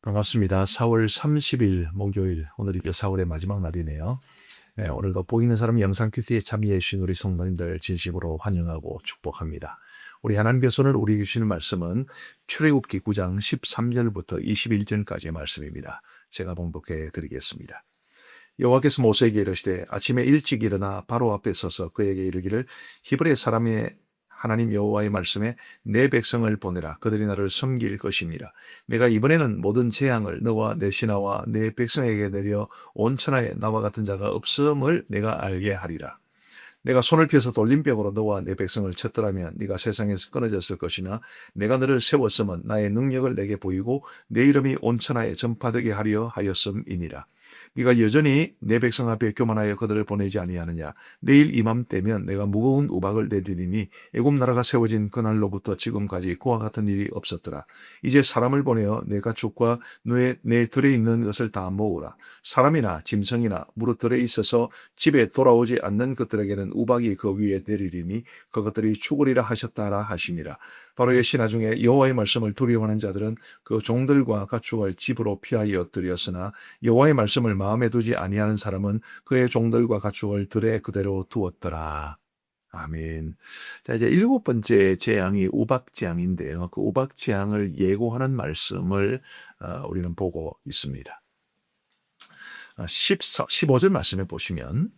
반갑습니다. 4월 30일 목요일, 오늘이 4월의 마지막 날이네요. 네, 오늘도 복 있는 사람 영상 큐티에 참여해 주신 우리 성도님들 진심으로 환영하고 축복합니다. 우리 하나님께서 오늘 우리에게 주시는 말씀은 출애굽기 9장 13절부터 21절까지의 말씀입니다. 제가 봉독해 드리겠습니다. 여호와께서 모세에게 이르시되 아침에 일찍 일어나 바로 앞에 서서 그에게 이르기를 히브리 사람의 하나님 여호와의 말씀에 내 백성을 보내라. 그들이 나를 섬길 것이니라. 내가 이번에는 모든 재앙을 너와 내 신하와 내 백성에게 내려 온 천하에 나와 같은 자가 없음을 내가 알게 하리라. 내가 손을 펴서 돌림병으로 너와 내 백성을 쳤더라면 네가 세상에서 끊어졌을 것이나 내가 너를 세웠으면 나의 능력을 내게 보이고 내 이름이 온 천하에 전파되게 하려 하였음이니라. 네가 여전히 내 백성 앞에 교만하여 그들을 보내지 아니하느냐. 내일 이맘때면 내가 무거운 우박을 내리리니 애굽 나라가 세워진 그날로부터 지금까지 그와 같은 일이 없었더라. 이제 사람을 보내어 내 가축과 내 들에 있는 것을 다 모으라. 사람이나 짐승이나 무릇 들에 있어서 집에 돌아오지 않는 것들에게는 우박이 그 위에 내리리니 그것들이 죽으리라 하셨다라 하시니라. 바로의 신하 중에 여호와의 말씀을 두려워하는 자들은 그 종들과 가축을 집으로 피하여 들였으나 여호와의 말씀을 마음에 두지 아니하는 사람은 그의 종들과 가축을 들에 그대로 두었더라. 아멘. 자, 이제 7번째 재앙이 우박재앙인데요. 그 우박재앙을 예고하는 말씀을 우리는 보고 있습니다. 15절 말씀에 보시면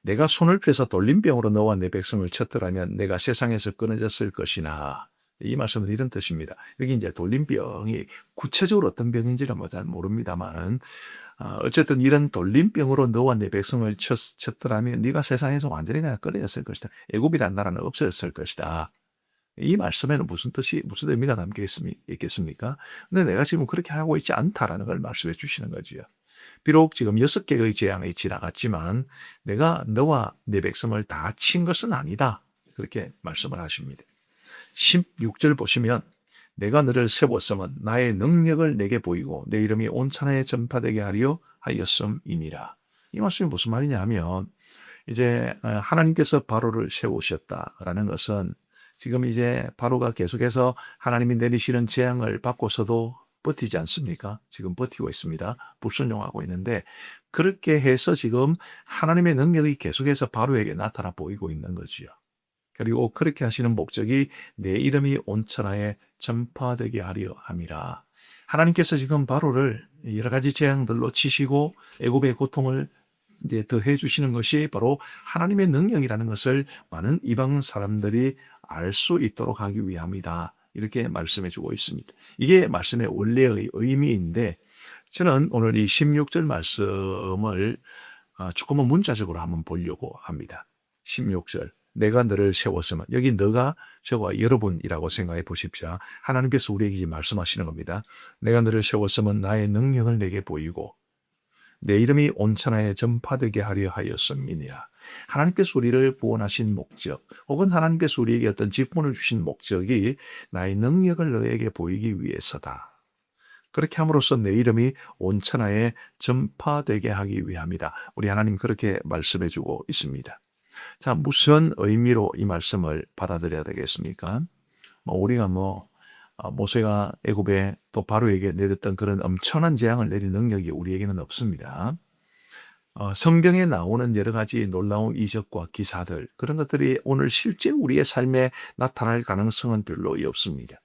내가 손을 펴서 돌림병으로 너와 내 백성을 쳤더라면 내가 세상에서 끊어졌을 것이나, 이 말씀은 이런 뜻입니다. 여기 이제 돌림병이 구체적으로 어떤 병인지는 잘 모릅니다만 어쨌든 이런 돌림병으로 너와 내 백성을 쳤더라면 네가 세상에서 완전히 그냥 끊어졌을 것이다. 애굽이라는 나라는 없어졌을 것이다. 이 말씀에는 무슨 의미가 담겨 있겠습니까? 근데 내가 지금 그렇게 하고 있지 않다라는 걸 말씀해 주시는 거지요. 비록 지금 6개의 재앙이 지나갔지만 내가 너와 내 백성을 다 친 것은 아니다. 그렇게 말씀을 하십니다. 16절 보시면 내가 너를 세웠으면 나의 능력을 내게 보이고 내 이름이 온 천하에 전파되게 하려 하였음이니라. 이 말씀이 무슨 말이냐 하면 이제 하나님께서 바로를 세우셨다라는 것은 지금 이제 바로가 계속해서 하나님이 내리시는 재앙을 받고서도 버티지 않습니까? 지금 버티고 있습니다. 불순종하고 있는데 그렇게 해서 지금 하나님의 능력이 계속해서 바로에게 나타나 보이고 있는 거지요. 그리고 그렇게 하시는 목적이 내 이름이 온 천하에 전파되게 하려 함이라. 하나님께서 지금 바로를 여러 가지 재앙들로 치시고 애굽의 고통을 이제 더해 주시는 것이 바로 하나님의 능력이라는 것을 많은 이방 사람들이 알 수 있도록 하기 위함이다. 이렇게 말씀해 주고 있습니다. 이게 말씀의 원래의 의미인데 저는 오늘 이 16절 말씀을 조금은 문자적으로 한번 보려고 합니다. 16절. 내가 너를 세웠으면, 여기 너가 저와 여러분이라고 생각해 보십시오. 하나님께서 우리에게 지금 말씀하시는 겁니다. 내가 너를 세웠으면 나의 능력을 내게 보이고 내 이름이 온 천하에 전파되게 하려 하였음이니라. 하나님께서 우리를 구원하신 목적, 혹은 하나님께서 우리에게 어떤 직분을 주신 목적이 나의 능력을 너에게 보이기 위해서다. 그렇게 함으로써 내 이름이 온 천하에 전파되게 하기 위함이다. 우리 하나님 그렇게 말씀해 주고 있습니다. 자, 무슨 의미로 이 말씀을 받아들여야 되겠습니까? 우리가 모세가 애굽에 또 바로에게 내렸던 그런 엄청난 재앙을 내린 능력이 우리에게는 없습니다. 성경에 나오는 여러 가지 놀라운 이적과 기사들, 그런 것들이 오늘 실제 우리의 삶에 나타날 가능성은 별로 없습니다.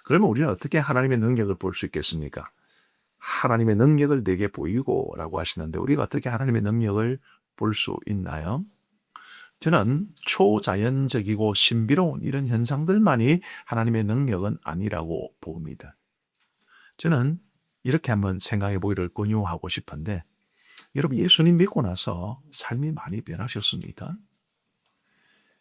그러면 우리는 어떻게 하나님의 능력을 볼 수 있겠습니까? 하나님의 능력을 내게 보이고 라고 하시는데 우리가 어떻게 하나님의 능력을 볼 수 있나요? 저는 초자연적이고 신비로운 이런 현상들만이 하나님의 능력은 아니라고 봅니다. 저는 이렇게 한번 생각해 보기를 권유하고 싶은데, 여러분 예수님 믿고 나서 삶이 많이 변하셨습니까?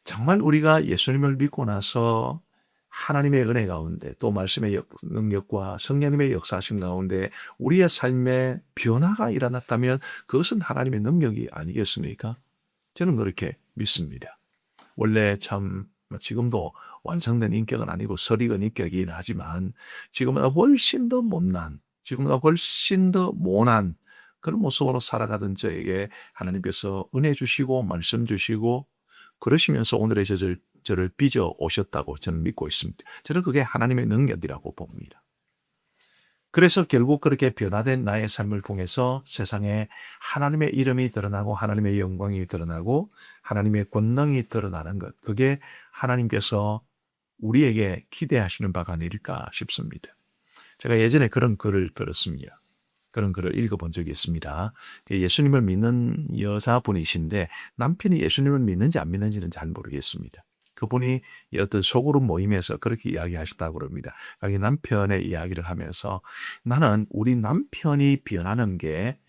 정말 우리가 예수님을 믿고 나서 하나님의 은혜 가운데 또 말씀의 능력과 성령님의 역사하심 가운데 우리의 삶에 변화가 일어났다면 그것은 하나님의 능력이 아니겠습니까? 저는 그렇게 믿습니다. 원래 참 지금도 완성된 인격은 아니고 설익은 인격이긴 하지만 지금보다 훨씬 더 못난, 지금보다 훨씬 더 모난 그런 모습으로 살아가던 저에게 하나님께서 은혜 주시고 말씀 주시고 그러시면서 오늘의 저를 빚어 오셨다고 저는 믿고 있습니다. 저는 그게 하나님의 능력이라고 봅니다. 그래서 결국 그렇게 변화된 나의 삶을 통해서 세상에 하나님의 이름이 드러나고 하나님의 영광이 드러나고 하나님의 권능이 드러나는 것. 그게 하나님께서 우리에게 기대하시는 바가 아닐까 싶습니다. 제가 예전에 그런 글을 들었습니다. 그런 글을 읽어본 적이 있습니다. 예수님을 믿는 여자분이신데 남편이 예수님을 믿는지 안 믿는지는 잘 모르겠습니다. 그분이 어떤 소그룹 모임에서 그렇게 이야기하셨다고 그럽니다. 자기 남편의 이야기를 하면서 나는 우리 남편이 변하는 게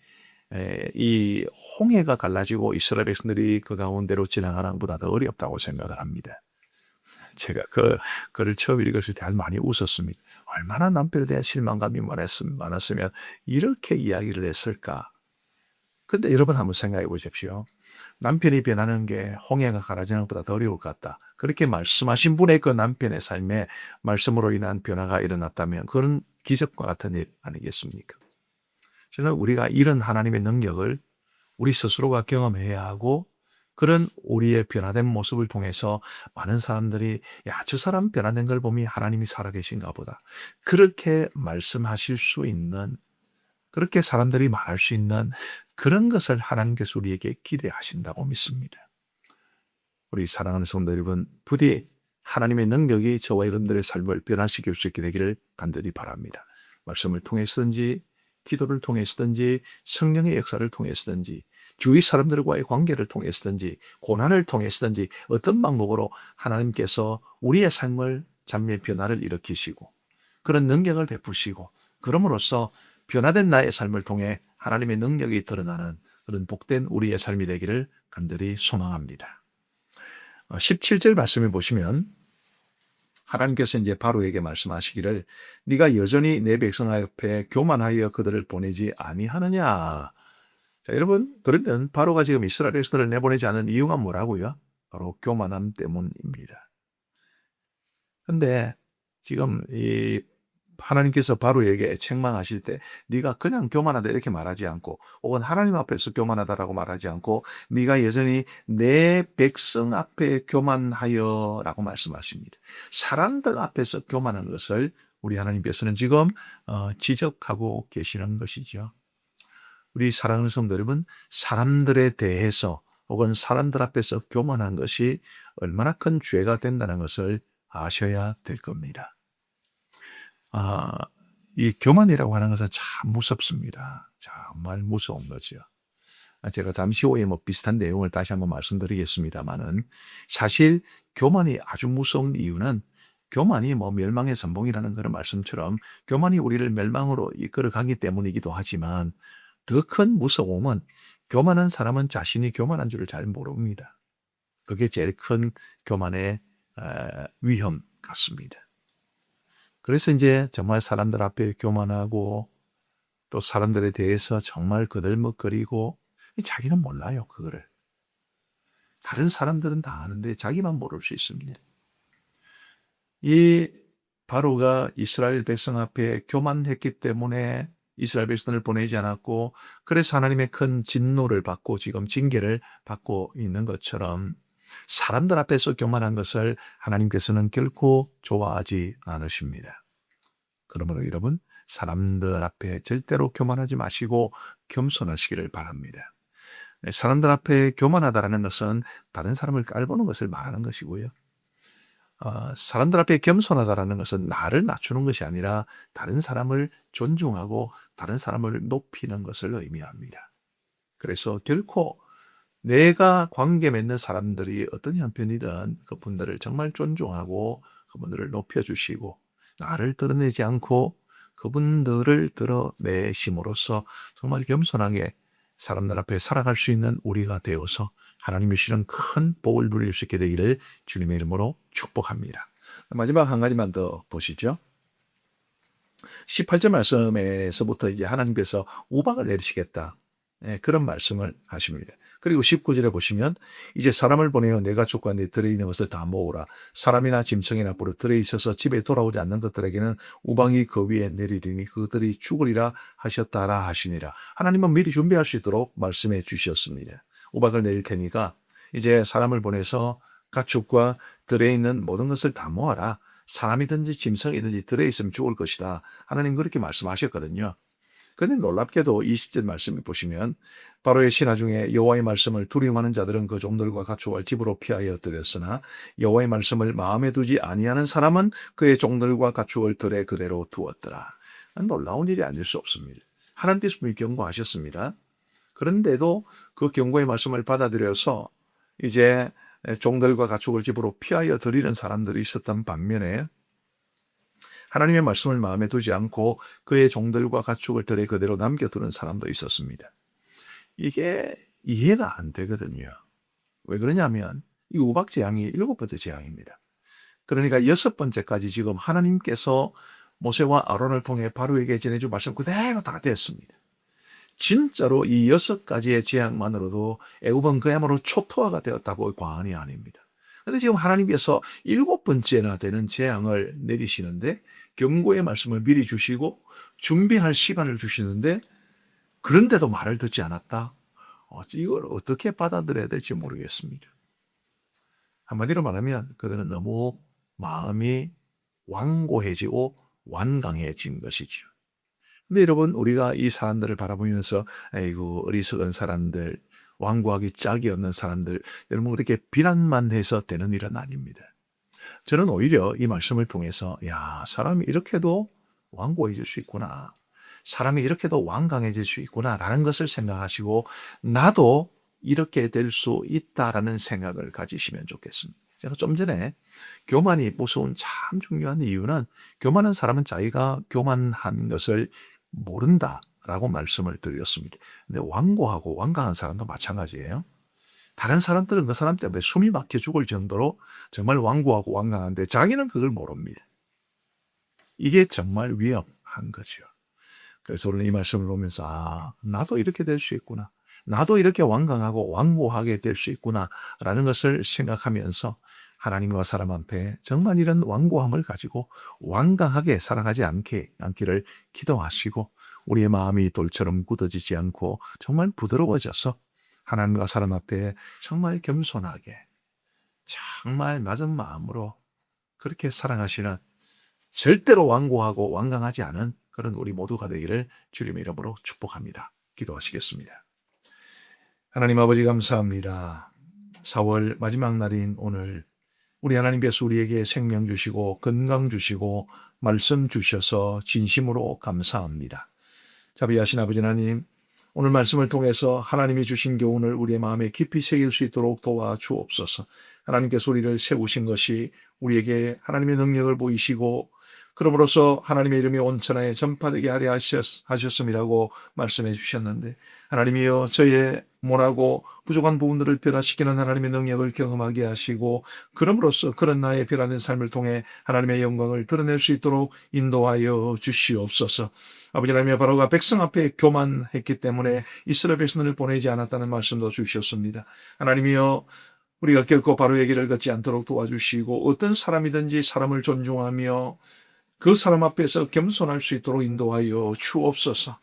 이 홍해가 갈라지고 이스라엘 백성들이 그 가운데로 지나가는 것보다 더 어렵다고 생각을 합니다. 제가 그 글을 처음 읽었을 때 아주 많이 웃었습니다. 얼마나 남편에 대한 실망감이 많았으면 이렇게 이야기를 했을까. 근데 여러분 한번 생각해 보십시오. 남편이 변하는 게 홍해가 갈라지는 것보다 더 어려울 것 같다. 그렇게 말씀하신 분의 그 남편의 삶에 말씀으로 인한 변화가 일어났다면 그건 기적과 같은 일 아니겠습니까? 저는 우리가 이런 하나님의 능력을 우리 스스로가 경험해야 하고 그런 우리의 변화된 모습을 통해서 많은 사람들이 야, 저 사람 변화된 걸 보면 하나님이 살아계신가 보다. 그렇게 말씀하실 수 있는 그렇게 사람들이 말할 수 있는 그런 것을 하나님께서 우리에게 기대하신다고 믿습니다. 우리 사랑하는 성도 여러분, 부디 하나님의 능력이 저와 여러분들의 삶을 변화시킬 수 있게 되기를 간절히 바랍니다. 말씀을 통해서든지 기도를 통해서든지 성령의 역사를 통해서든지 주위 사람들과의 관계를 통해서든지 고난을 통해서든지 어떤 방법으로 하나님께서 우리의 삶을 잠의 변화를 일으키시고 그런 능력을 베푸시고 그럼으로써 변화된 나의 삶을 통해 하나님의 능력이 드러나는 그런 복된 우리의 삶이 되기를 간절히 소망합니다. 17절 말씀을 보시면 하나님께서 이제 바로에게 말씀하시기를 네가 여전히 내 백성 앞에 교만하여 그들을 보내지 아니하느냐. 자, 여러분 그러면 바로가 지금 이스라엘 백성들을 내보내지 않은 이유가 뭐라고요? 바로 교만함 때문입니다. 근데 지금 이 하나님께서 바로에게 책망하실 때 네가 그냥 교만하다 이렇게 말하지 않고 혹은 하나님 앞에서 교만하다라고 말하지 않고 네가 여전히 내 백성 앞에 교만하여 라고 말씀하십니다. 사람들 앞에서 교만한 것을 우리 하나님께서는 지금 지적하고 계시는 것이죠. 우리 사랑하는 성도 여러분, 사람들에 대해서 혹은 사람들 앞에서 교만한 것이 얼마나 큰 죄가 된다는 것을 아셔야 될 겁니다. 이 교만이라고 하는 것은 참 무섭습니다. 정말 무서운 거죠. 제가 잠시 후에 비슷한 내용을 다시 한번 말씀드리겠습니다만은 사실 교만이 아주 무서운 이유는 교만이 멸망의 선봉이라는 그런 말씀처럼 교만이 우리를 멸망으로 이끌어가기 때문이기도 하지만 더 큰 무서움은 교만한 사람은 자신이 교만한 줄을 잘 모릅니다. 그게 제일 큰 교만의 위험 같습니다. 그래서 이제 정말 사람들 앞에 교만하고 또 사람들에 대해서 정말 거들먹거리고 자기는 몰라요, 그거를. 다른 사람들은 다 아는데 자기만 모를 수 있습니다. 이 바로가 이스라엘 백성 앞에 교만했기 때문에 이스라엘 백성을 보내지 않았고 그래서 하나님의 큰 진노를 받고 지금 징계를 받고 있는 것처럼 사람들 앞에서 교만한 것을 하나님께서는 결코 좋아하지 않으십니다. 그러므로 여러분 사람들 앞에 절대로 교만하지 마시고 겸손하시기를 바랍니다. 사람들 앞에 교만하다라는 것은 다른 사람을 깔보는 것을 말하는 것이고요. 사람들 앞에 겸손하다라는 것은 나를 낮추는 것이 아니라 다른 사람을 존중하고 다른 사람을 높이는 것을 의미합니다. 그래서 결코 내가 관계 맺는 사람들이 어떤 형편이든 그분들을 정말 존중하고 그분들을 높여주시고 나를 드러내지 않고 그분들을 드러내심으로써 정말 겸손하게 사람들 앞에 살아갈 수 있는 우리가 되어서 하나님이 주시는 큰 복을 누릴 수 있게 되기를 주님의 이름으로 축복합니다. 마지막 한 가지만 더 보시죠. 18절 말씀에서부터 이제 하나님께서 우박을 내리시겠다. 그런 말씀을 하십니다. 그리고 19절에 보시면 이제 사람을 보내어 내 가축과 내 들에 있는 것을 다 모으라. 사람이나 짐승이나 뿔에 들에 있어서 집에 돌아오지 않는 것들에게는 우방이 그 위에 내리리니 그들이 죽으리라 하셨다라 하시니라. 하나님은 미리 준비할 수 있도록 말씀해 주셨습니다. 우박을 내릴 테니까 이제 사람을 보내서 가축과 들에 있는 모든 것을 다 모아라. 사람이든지 짐승이든지 들어있으면 죽을 것이다. 하나님 그렇게 말씀하셨거든요. 그런데 놀랍게도 20절 말씀을 보시면 바로의 신하 중에 여호와의 말씀을 두려워하는 자들은 그 종들과 가축을 집으로 피하여 들였으나 여호와의 말씀을 마음에 두지 아니하는 사람은 그의 종들과 가축을 들에 그대로 두었더라. 놀라운 일이 아닐 수 없습니다. 하나님께서 분명히 경고하셨습니다. 그런데도 그 경고의 말씀을 받아들여서 이제 종들과 가축을 집으로 피하여 들이는 사람들이 있었던 반면에 하나님의 말씀을 마음에 두지 않고 그의 종들과 가축을 들에 그대로 남겨두는 사람도 있었습니다. 이게 이해가 안 되거든요. 왜 그러냐면 이 우박 재앙이 7번째 재앙입니다. 그러니까 6번째까지 지금 하나님께서 모세와 아론을 통해 바로에게 전해준 말씀 그대로 다 됐습니다. 진짜로 이 6가지의 재앙만으로도 애굽은 그야말로 초토화가 되었다고 과언이 아닙니다. 그런데 지금 하나님께서 7번째나 되는 재앙을 내리시는데 경고의 말씀을 미리 주시고 준비할 시간을 주시는데 그런데도 말을 듣지 않았다? 이걸 어떻게 받아들여야 될지 모르겠습니다. 한마디로 말하면 그들은 너무 마음이 완고해지고 완강해진 것이죠. 근데 여러분 우리가 이 사람들을 바라보면서 아이고 어리석은 사람들, 완고하기 짝이 없는 사람들, 여러분 그렇게 비난만 해서 되는 일은 아닙니다. 저는 오히려 이 말씀을 통해서 사람이 이렇게도 완고해질 수 있구나. 사람이 이렇게도 완강해질 수 있구나라는 것을 생각하시고 나도 이렇게 될 수 있다라는 생각을 가지시면 좋겠습니다. 제가 좀 전에 교만이 무서운 참 중요한 이유는 교만한 사람은 자기가 교만한 것을 모른다라고 말씀을 드렸습니다. 근데 완고하고 완강한 사람도 마찬가지예요. 다른 사람들은 그 사람 때문에 숨이 막혀 죽을 정도로 정말 완고하고 완강한데 자기는 그걸 모릅니다. 이게 정말 위험한 거죠. 그래서 오늘 이 말씀을 보면서 나도 이렇게 될 수 있구나. 나도 이렇게 완강하고 완고하게 될 수 있구나 라는 것을 생각하면서 하나님과 사람 앞에 정말 이런 완고함을 가지고 완강하게 살아가지 않기를 기도하시고 우리의 마음이 돌처럼 굳어지지 않고 정말 부드러워져서 하나님과 사람 앞에 정말 겸손하게 정말 맞은 마음으로 그렇게 살아가시는 절대로 완고하고 완강하지 않은 그런 우리 모두가 되기를 주님의 이름으로 축복합니다. 기도하시겠습니다. 하나님 아버지 감사합니다. 4월 마지막 날인 오늘 우리 하나님께서 우리에게 생명 주시고 건강 주시고 말씀 주셔서 진심으로 감사합니다. 자비하신 아버지 하나님, 오늘 말씀을 통해서 하나님이 주신 교훈을 우리의 마음에 깊이 새길 수 있도록 도와주옵소서. 하나님께서 우리를 세우신 것이 우리에게 하나님의 능력을 보이시고 그러므로서 하나님의 이름이 온 천하에 전파되게 하려 하셨음이라고 말씀해 주셨는데 하나님이여 저의 모나고 부족한 부분들을 변화시키는 하나님의 능력을 경험하게 하시고 그럼으로써 그런 나의 변화된 삶을 통해 하나님의 영광을 드러낼 수 있도록 인도하여 주시옵소서. 아버지 하나님의 바로가 백성 앞에 교만했기 때문에 이스라엘 백성을 보내지 않았다는 말씀도 주셨습니다. 하나님이여 우리가 결코 바로의 길을 걷지 않도록 도와주시고 어떤 사람이든지 사람을 존중하며 그 사람 앞에서 겸손할 수 있도록 인도하여 주옵소서.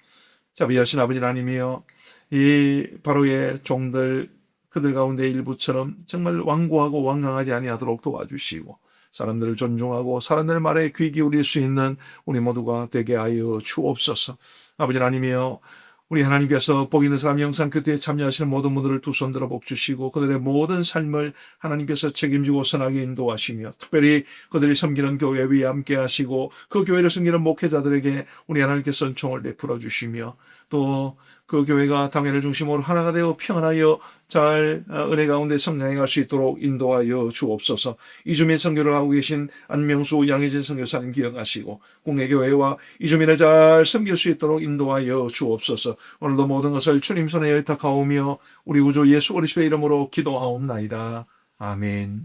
자비하신 아버지 하나님이여 이 바로의 종들 그들 가운데 일부처럼 정말 완고하고 완강하지 아니하도록 도와주시고 사람들을 존중하고 사람들 말에 귀 기울일 수 있는 우리 모두가 되게 하여 주옵소서. 아버지 하나님이여 우리 하나님께서 복 있는 사람 영상 교대에 참여하시는 모든 분들을 두 손 들어 복 주시고 그들의 모든 삶을 하나님께서 책임지고 선하게 인도하시며 특별히 그들이 섬기는 교회 위에 함께 하시고 그 교회를 섬기는 목회자들에게 우리 하나님께서 은총을 베풀어 주시며 또 그 교회가 당회를 중심으로 하나가 되어 평안하여 잘 은혜 가운데 성장해 갈 수 있도록 인도하여 주옵소서. 이주민 선교를 하고 계신 안명수 양혜진 선교사님 기억하시고 국내교회와 이주민을 잘 섬길 수 있도록 인도하여 주옵소서. 오늘도 모든 것을 주님 손에 의탁하오며 우리 우주 예수 그리스도의 이름으로 기도하옵나이다. 아멘.